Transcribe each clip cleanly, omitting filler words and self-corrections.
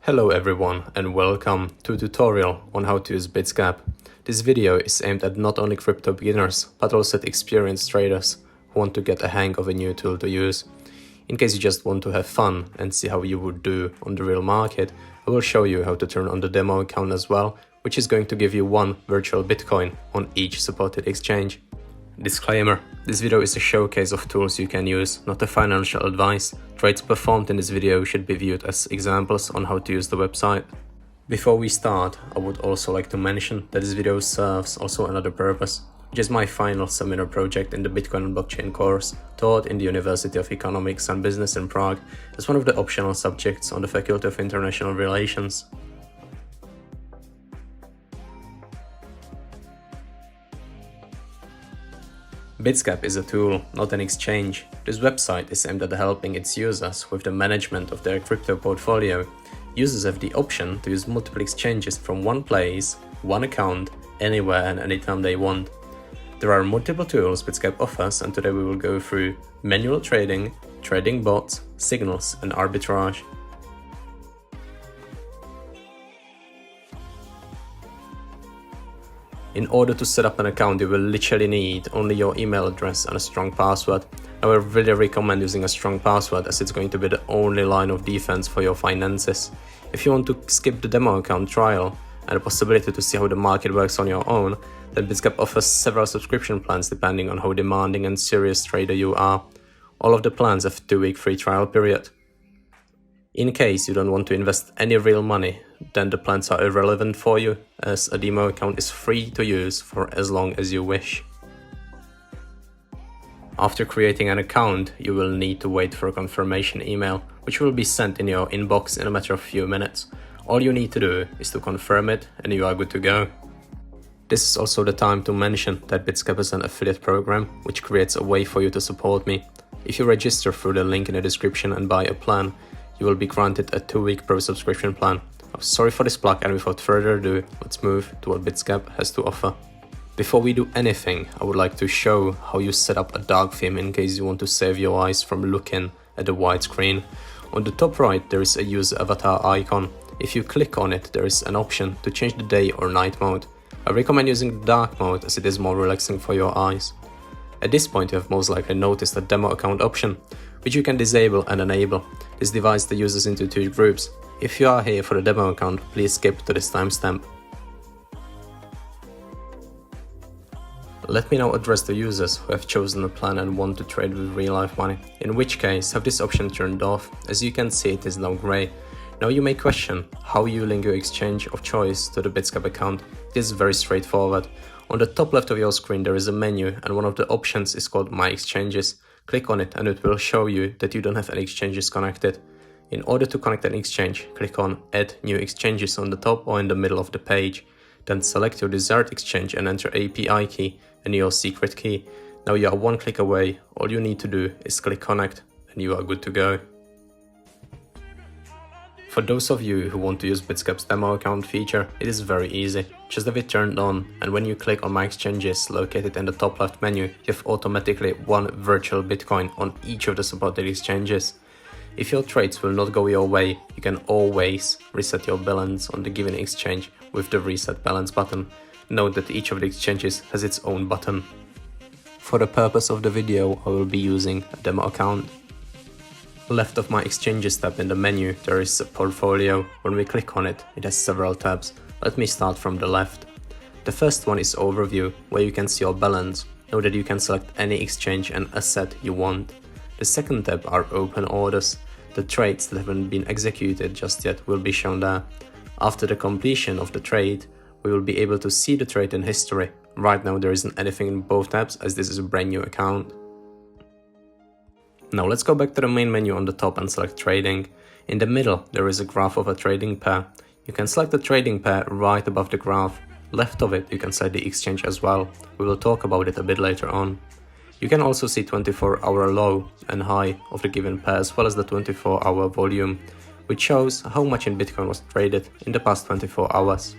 Hello everyone and welcome to a tutorial on how to use Bitsgap. This video is aimed at not only crypto beginners but also at experienced traders who want to get a hang of a new tool to use. In case you just want to have fun and see how you would do on the real market, I will show you how to turn on the demo account as well, which is going to give you one virtual Bitcoin on each supported exchange. Disclaimer: this video is a showcase of tools you can use, not a financial advice. Trades performed in this video should be viewed as examples on how to use the website. Before we start, I would also like to mention that this video serves also another purpose, which is my final seminar project in the Bitcoin and blockchain course, taught in the University of Economics and Business in Prague as one of the optional subjects on the Faculty of International Relations. Bitsgap is a tool, not an exchange. This website is aimed at helping its users with the management of their crypto portfolio. Users have the option to use multiple exchanges from one place, one account, anywhere and anytime they want. There are multiple tools Bitsgap offers, and today we will go through manual trading, trading bots, signals and arbitrage. In order to set up an account, you will literally need only your email address and a strong password. I will really recommend using a strong password, as it's going to be the only line of defense for your finances. If you want to skip the demo account trial and the possibility to see how the market works on your own, then Bitsgap offers several subscription plans depending on how demanding and serious trader you are. All of the plans have a 2-week free trial period. In case you don't want to invest any real money, then the plans are irrelevant for you, as a demo account is free to use for as long as you wish. After creating an account, you will need to wait for a confirmation email, which will be sent in your inbox in a matter of few minutes. All you need to do is to confirm it and you are good to go. This is also the time to mention that Bitsgap is an affiliate program, which creates a way for you to support me. If you register through the link in the description and buy a plan, you will be granted a 2-week pro subscription plan. I'm sorry for this plug, and without further ado, let's move to what Bitsgap has to offer. Before we do anything, I would like to show how you set up a dark theme in case you want to save your eyes from looking at the white screen. On the top right, there is a user avatar icon. If you click on it, there is an option to change the day or night mode. I recommend using the dark mode, as it is more relaxing for your eyes. At this point, you have most likely noticed the demo account option, which you can disable and enable. This divides the users into 2 groups. If you are here for the demo account, please skip to this timestamp. Let me now address the users who have chosen a plan and want to trade with real-life money, in which case have this option turned off. As you can see, it is now grey. Now you may question how you link your exchange of choice to the Bitsgap account. It is very straightforward. On the top left of your screen there is a menu, and one of the options is called My Exchanges. Click on it and it will show you that you don't have any exchanges connected. In order to connect an exchange, click on Add New Exchanges on the top or in the middle of the page. Then select your desired exchange and enter API key and your secret key. Now you are one click away. All you need to do is click Connect and you are good to go. For those of you who want to use Bitsgap's demo account feature, it is very easy. Just have it turned on, and when you click on My Exchanges located in the top left menu, you have automatically one virtual Bitcoin on each of the supported exchanges. If your trades will not go your way, you can always reset your balance on the given exchange with the Reset Balance button. Note that each of the exchanges has its own button. For the purpose of the video, I will be using a demo account. Left of My Exchanges tab in the menu, there is a portfolio. When we click on it, it has several tabs. Let me start from the left. The first one is Overview, where you can see your balance. Know that you can select any exchange and asset you want. The second tab are Open Orders. The trades that haven't been executed just yet will be shown there. After the completion of the trade, we will be able to see the trade in history. Right now there isn't anything in both tabs, as this is a brand new account. Now let's go back to the main menu on the top and select Trading. In the middle there is a graph of a trading pair. You can select the trading pair right above the graph. Left of it you can set the exchange as well. We will talk about it a bit later on. You can also see 24-hour low and high of the given pair, as well as the 24-hour volume, which shows how much in Bitcoin was traded in the past 24 hours.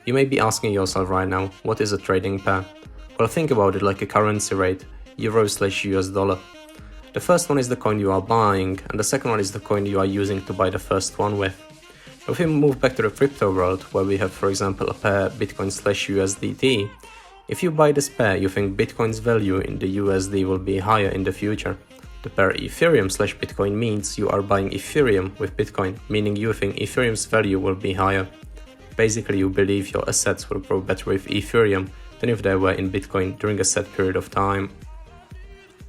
You may be asking yourself right now, what is a trading pair? Well, think about it like a currency rate, euro/US dollar. The first one is the coin you are buying, and the second one is the coin you are using to buy the first one with. If we move back to the crypto world, where we have for example a pair Bitcoin/USDT, if you buy this pair, you think Bitcoin's value in the USD will be higher in the future. The pair Ethereum/Bitcoin means you are buying Ethereum with Bitcoin, meaning you think Ethereum's value will be higher. Basically, you believe your assets will grow better with Ethereum than if they were in Bitcoin during a set period of time.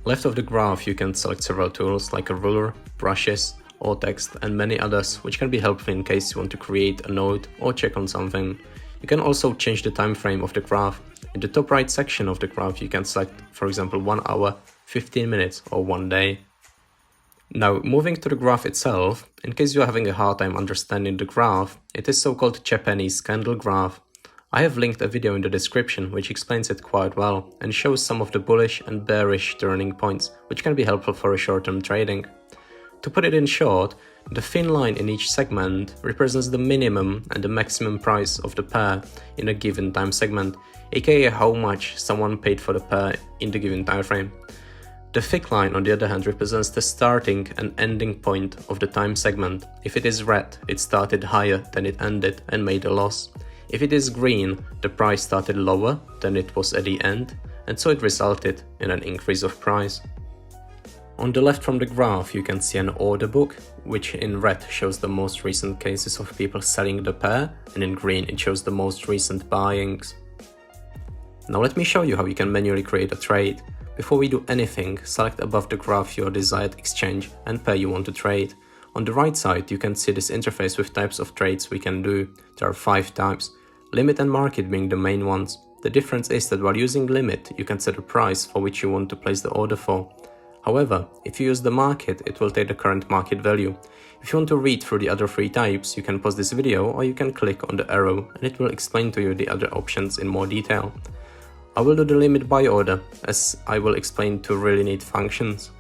Left of the graph, you can select several tools like a ruler, brushes, alt text, and many others, which can be helpful in case you want to create a node or check on something. You can also change the time frame of the graph. In the top right section of the graph, you can select, for example, 1 hour, 15 minutes, or 1 day. Now, moving to the graph itself, in case you're having a hard time understanding the graph, it is so-called Japanese candle graph. I have linked a video in the description which explains it quite well and shows some of the bullish and bearish turning points, which can be helpful for a short-term trading. To put it in short, the thin line in each segment represents the minimum and the maximum price of the pair in a given time segment, aka how much someone paid for the pair in the given time frame. The thick line, on the other hand, represents the starting and ending point of the time segment. If it is red, it started higher than it ended and made a loss. If it is green, the price started lower than it was at the end, and so it resulted in an increase of price. On the left from the graph, you can see an order book, which in red shows the most recent cases of people selling the pair, and in green it shows the most recent buyings. Now let me show you how you can manually create a trade. Before we do anything, select above the graph your desired exchange and pair you want to trade. On the right side, you can see this interface with types of trades we can do. There are 5 types, limit and market being the main ones. The difference is that while using limit, you can set a price for which you want to place the order for. However, if you use the market, it will take the current market value. If you want to read through the other 3 types, you can pause this video or you can click on the arrow and it will explain to you the other options in more detail. I will do the limit buy order, as I will explain 2 really neat functions.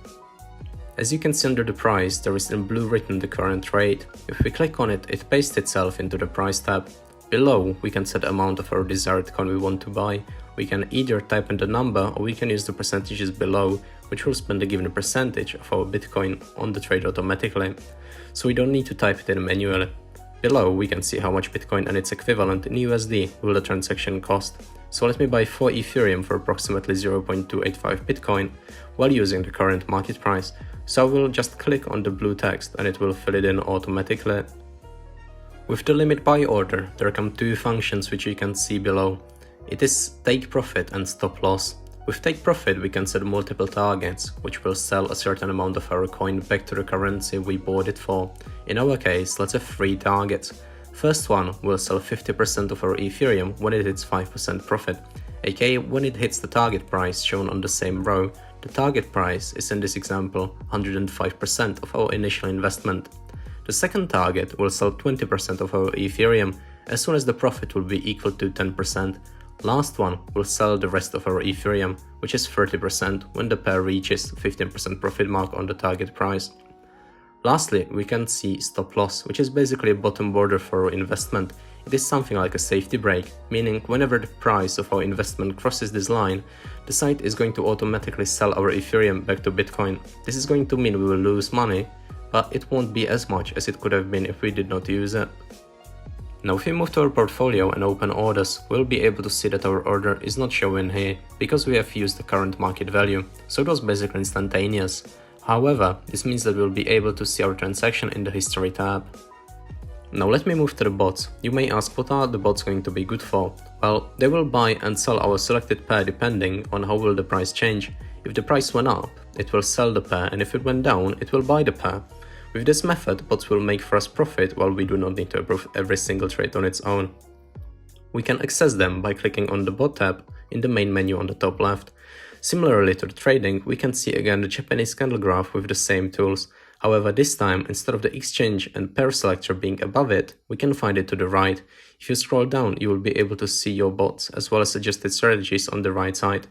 As you can see under the price, there is in blue written the current trade. If we click on it, it pastes itself into the price tab. Below, we can set the amount of our desired coin we want to buy. We can either type in the number or we can use the percentages below, which will spend a given percentage of our Bitcoin on the trade automatically. So we don't need to type it in manually. Below, we can see how much Bitcoin and its equivalent in USD will the transaction cost. So let me buy 4 Ethereum for approximately 0.285 Bitcoin while using the current market price. So I will just click on the blue text and it will fill it in automatically. With the limit buy order, there come 2 functions which you can see below. It is take profit and stop loss. With take profit, we can set multiple targets, which will sell a certain amount of our coin back to the currency we bought it for. In our case, let's have 3 targets. First one will sell 50% of our Ethereum when it hits 5% profit, aka when it hits the target price shown on the same row. The target price is in this example 105% of our initial investment. The second target will sell 20% of our Ethereum as soon as the profit will be equal to 10%. Last one will sell the rest of our Ethereum, which is 30% when the pair reaches 15% profit mark on the target price. Lastly, we can see stop loss, which is basically a bottom border for our investment. It is something like a safety brake, meaning whenever the price of our investment crosses this line, the site is going to automatically sell our Ethereum back to Bitcoin. This is going to mean we will lose money, but it won't be as much as it could have been if we did not use it. Now if we move to our portfolio and open orders, we'll be able to see that our order is not showing here because we have used the current market value, so it was basically instantaneous. However, this means that we'll be able to see our transaction in the history tab. Now let me move to the bots. You may ask, what are the bots going to be good for? Well, they will buy and sell our selected pair depending on how will the price change. If the price went up, it will sell the pair, and if it went down, it will buy the pair. With this method, bots will make for us profit while we do not need to approve every single trade on its own. We can access them by clicking on the bot tab in the main menu on the top left. Similarly to the trading, we can see again the Japanese candle graph with the same tools. However, this time, instead of the exchange and pair selector being above it, we can find it to the right. If you scroll down, you will be able to see your bots as well as suggested strategies on the right side.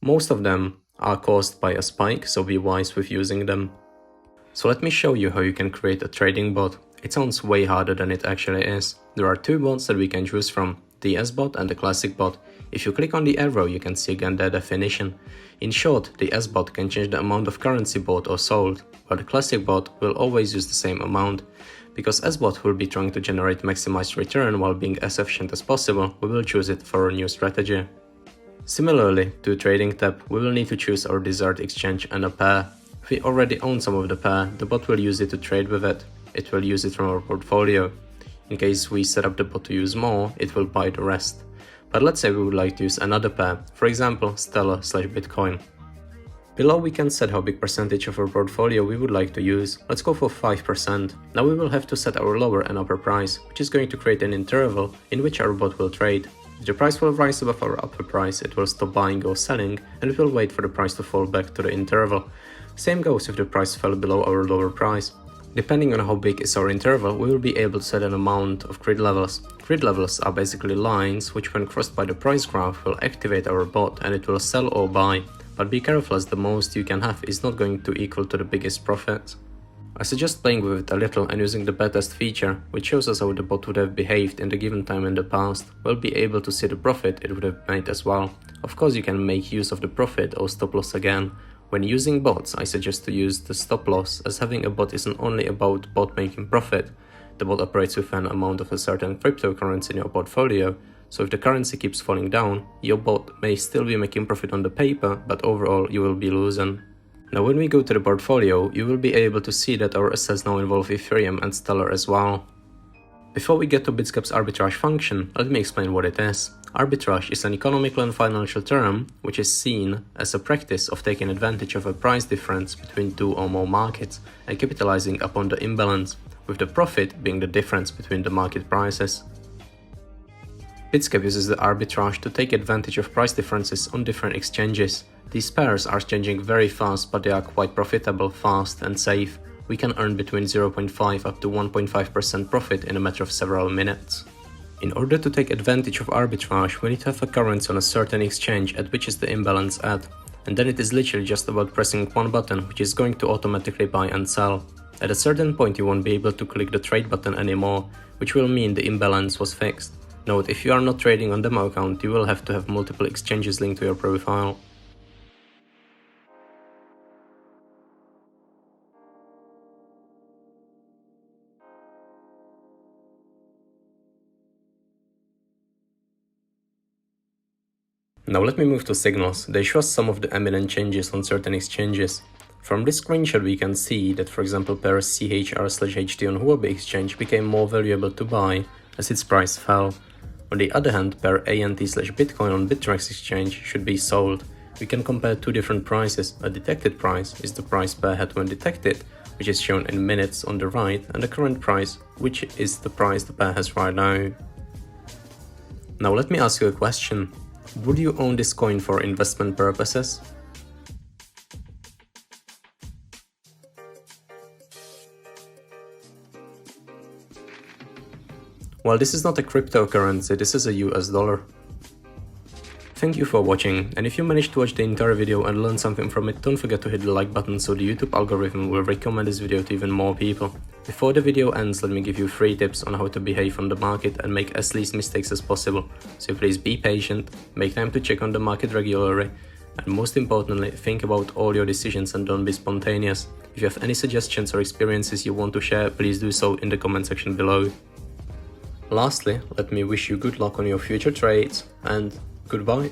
Most of them are caused by a spike, so be wise with using them. So let me show you how you can create a trading bot. It sounds way harder than it actually is. There are 2 bots that we can choose from, the S-bot and the classic bot. If you click on the arrow, you can see again their definition. In short, the S-bot can change the amount of currency bought or sold, while the classic bot will always use the same amount. Because as bot will be trying to generate maximized return while being as efficient as possible, we will choose it for our new strategy. Similarly to trading tab, we will need to choose our desired exchange and a pair. If we already own some of the pair, the bot will use it to trade with it. It will use it from our portfolio. In case we set up the bot to use more, it will buy the rest. But let's say we would like to use another pair, for example Stellar/Bitcoin. Below we can set how big percentage of our portfolio we would like to use. Let's go for 5%. Now we will have to set our lower and upper price, which is going to create an interval in which our bot will trade. If the price will rise above our upper price, it will stop buying or selling, and it will wait for the price to fall back to the interval. Same goes if the price fell below our lower price. Depending on how big is our interval, we will be able to set an amount of grid levels. Grid levels are basically lines which, when crossed by the price graph, will activate our bot and it will sell or buy. But be careful, as the most you can have is not going to equal to the biggest profit. I suggest playing with it a little and using the backtest feature, which shows us how the bot would have behaved in the given time in the past. We'll be able to see the profit it would have made as well. Of course, you can make use of the profit or stop loss again. When using bots, I suggest to use the stop loss, as having a bot isn't only about bot making profit. The bot operates with an amount of a certain cryptocurrency in your portfolio, so if the currency keeps falling down, your bot may still be making profit on the paper, but overall you will be losing. Now when we go to the portfolio, you will be able to see that our assets now involve Ethereum and Stellar as well. Before we get to Bitsgap's arbitrage function, let me explain what it is. Arbitrage is an economical and financial term which is seen as a practice of taking advantage of a price difference between two or more markets and capitalizing upon the imbalance, with the profit being the difference between the market prices. Bitsgap uses the arbitrage to take advantage of price differences on different exchanges. These pairs are changing very fast, but they are quite profitable, fast and safe. We can earn between 0.5 up to 1.5% profit in a matter of several minutes. In order to take advantage of arbitrage, we need to have a currency on a certain exchange at which is the imbalance at, and then it is literally just about pressing one button which is going to automatically buy and sell. At a certain point you won't be able to click the trade button anymore, which will mean the imbalance was fixed. Note, if you are not trading on demo account, you will have to have multiple exchanges linked to your profile. Now let me move to signals. They show us some of the eminent changes on certain exchanges. From this screenshot we can see that, for example, pair CHR/HT on Huobi exchange became more valuable to buy as its price fell. On the other hand, pair ANT/Bitcoin on Arbitrage exchange should be sold. We can compare two different prices. A detected price is the price pair had when detected, which is shown in minutes on the right, and the current price, which is the price the pair has right now. Now let me ask you a question. Would you own this coin for investment purposes? Well, this is not a cryptocurrency, this is a US dollar. Thank you for watching, and if you managed to watch the entire video and learn something from it, don't forget to hit the like button so the YouTube algorithm will recommend this video to even more people. Before the video ends, let me give you 3 tips on how to behave on the market and make as least mistakes as possible. So please be patient, make time to check on the market regularly, and most importantly, think about all your decisions and don't be spontaneous. If you have any suggestions or experiences you want to share, please do so in the comment section below. Lastly, let me wish you good luck on your future trades, and goodbye.